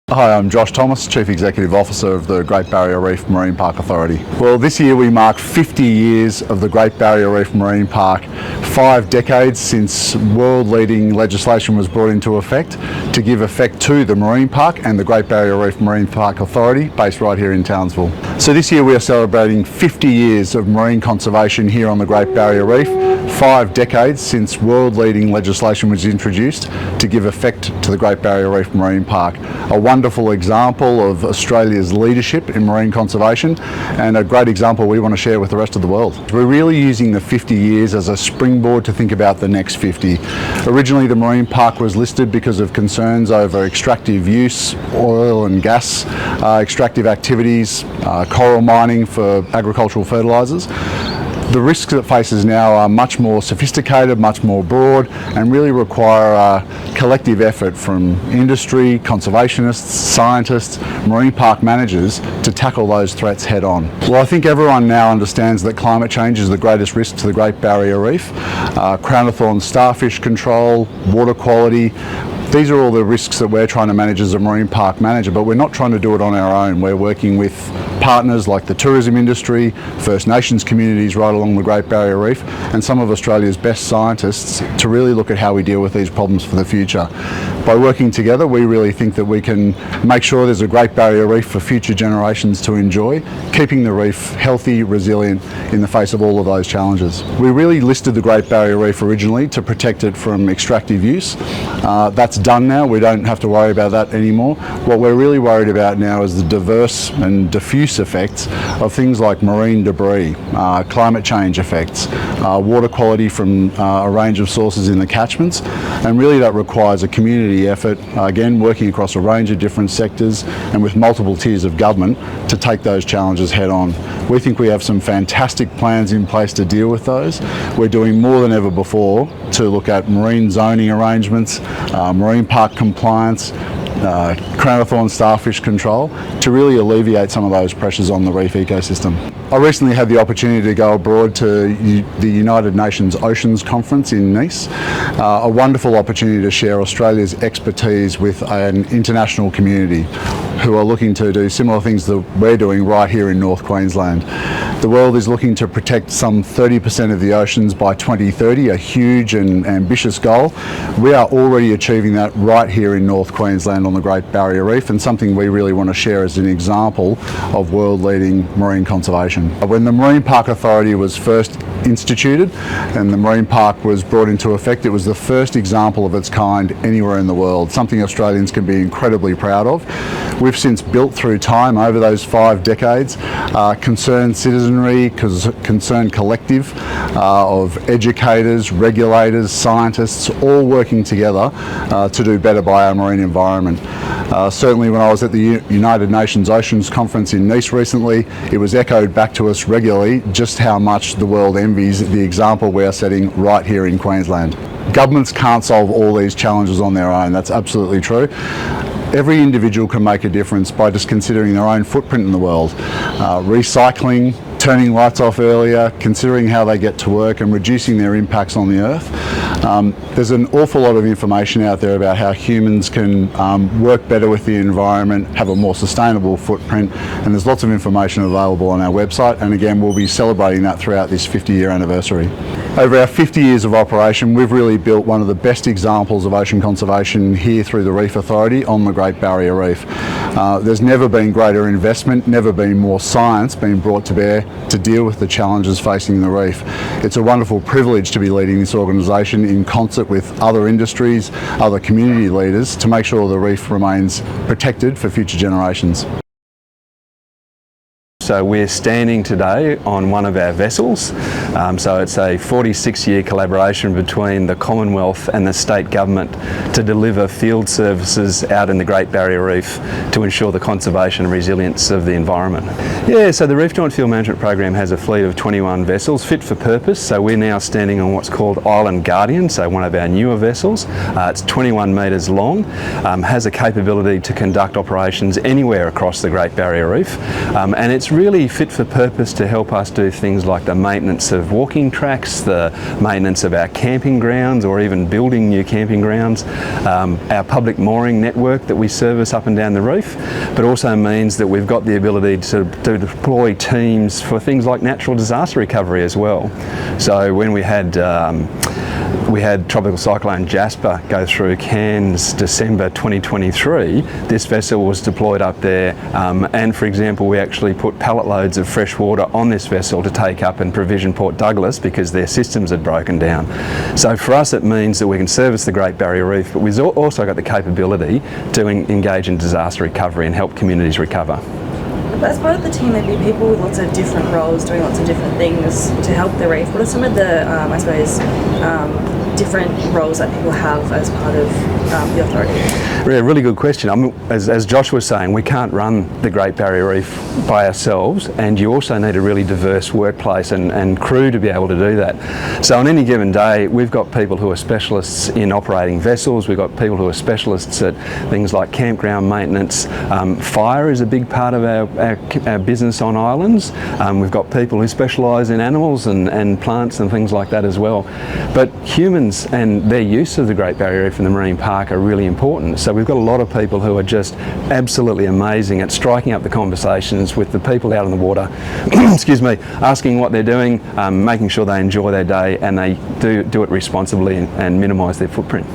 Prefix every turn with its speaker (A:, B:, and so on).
A: Hi, I'm Josh Thomas, Chief Executive Officer of the Great Barrier Reef Marine Park Authority. Well, this year we mark 50 years of the Great Barrier Reef Marine Park, 5 decades since world-leading legislation was brought into effect to give effect to the Marine Park and the Great Barrier Reef Marine Park Authority, based right here in Townsville. So this year we are celebrating 50 years of marine conservation here on the Great Barrier Reef, 5 decades since world-leading legislation was introduced to give effect to the Great Barrier Reef Marine Park. A wonderful example of Australia's leadership in marine conservation and a great example we want to share with the rest of the world. We're really using the 50 years as a springboard to think about the next 50. Originally the marine park was listed because of concerns over extractive use, oil and gas, extractive activities, coral mining for agricultural fertilisers. The risks it faces now are much more sophisticated, much more broad, and really require a collective effort from industry, conservationists, scientists, marine park managers to tackle those threats head on. Well, I think everyone now understands that climate change is the greatest risk to the Great Barrier Reef. Crown of thorns starfish control, water quality, these are all the risks that we're trying to manage as a marine park manager, but we're not trying to do it on our own. We're working with partners like the tourism industry, First Nations communities right along the Great Barrier Reef, and some of Australia's best scientists to really look at how we deal with these problems for the future. By working together, we really think that we can make sure there's a Great Barrier Reef for future generations to enjoy, keeping the reef healthy, resilient in the face of all of those challenges. We really listed the Great Barrier Reef originally to protect it from extractive use. That's done now. We don't have to worry about that anymore. What we're really worried about now is the diverse and diffuse effects of things like marine debris, climate change effects, water quality from a range of sources in the catchments, and really that requires a community effort, again working across a range of different sectors and with multiple tiers of government to take those challenges head on. We think we have some fantastic plans in place to deal with those. We're doing more than ever before to look at marine zoning arrangements, marine park compliance, crown of thorns starfish control to really alleviate some of those pressures on the reef ecosystem. I recently had the opportunity to go abroad to the United Nations Oceans Conference in Nice, a wonderful opportunity to share Australia's expertise with an international community who are looking to do similar things that we're doing right here in North Queensland. The world is looking to protect some 30% of the oceans by 2030, a huge and ambitious goal. We are already achieving that right here in North Queensland on the Great Barrier Reef, and something we really want to share as an example of world-leading marine conservation. When the Marine Park Authority was first instituted and the marine park was brought into effect, it was the first example of its kind anywhere in the world, something Australians can be incredibly proud of. We've since built through time over those 5 decades concerned citizenry, concerned collective of educators, regulators, scientists, all working together to do better by our marine environment. Certainly when I was at the United Nations Oceans Conference in Nice recently, it was echoed back to us regularly just how much the world envies the example we are setting right here in Queensland. Governments can't solve all these challenges on their own, that's absolutely true. Every individual can make a difference by just considering their own footprint in the world. Recycling, turning lights off earlier, considering how they get to work and reducing their impacts on the earth. There's an awful lot of information out there about how humans can work better with the environment, have a more sustainable footprint, and there's lots of information available on our website, and again we'll be celebrating that throughout this 50-year anniversary. Over our 50 years of operation, we've really built one of the best examples of ocean conservation here through the Reef Authority on the Great Barrier Reef. There's never been greater investment, never been more science being brought to bear to deal with the challenges facing the reef. It's a wonderful privilege to be leading this organisation in concert with other industries, other community leaders to make sure the reef remains protected for future generations.
B: So we're standing today on one of our vessels. So it's a 46-year collaboration between the Commonwealth and the state government to deliver field services out in the Great Barrier Reef to ensure the conservation and resilience of the environment. Yeah, so the Reef Joint Field Management Program has a fleet of 21 vessels fit for purpose. So we're now standing on what's called Island Guardian, so one of our newer vessels. It's 21 metres long, has a capability to conduct operations anywhere across the Great Barrier Reef, and it's really fit for purpose to help us do things like the maintenance of walking tracks, the maintenance of our camping grounds, or even building new camping grounds, our public mooring network that we service up and down the reef, but also means that we've got the ability to deploy teams for things like natural disaster recovery as well. So when we had Tropical Cyclone Jasper go through Cairns December 2023, this vessel was deployed up there, and for example we actually put pallet loads of fresh water on this vessel to take up and provision Port Douglas because their systems had broken down. So for us it means that we can service the Great Barrier Reef, but we've also got the capability to engage in disaster recovery and help communities recover.
C: But as part of the team, there'd be people with lots of different roles doing lots of different things to help the reef. What are some of the, I suppose, different roles that people have as part of the authority?
B: Yeah, really good question. I mean, as Josh was saying, we can't run the Great Barrier Reef by ourselves, and you also need a really diverse workplace and crew to be able to do that. So on any given day, we've got people who are specialists in operating vessels, we've got people who are specialists at things like campground maintenance. Fire is a big part of our business on islands. We've got people who specialise in animals and plants and things like that as well. But humans and their use of the Great Barrier Reef and the marine park are really important. So we've got a lot of people who are just absolutely amazing at striking up the conversations with the people out on the water, excuse me, asking what they're doing, making sure they enjoy their day and they do it responsibly and minimise their footprint.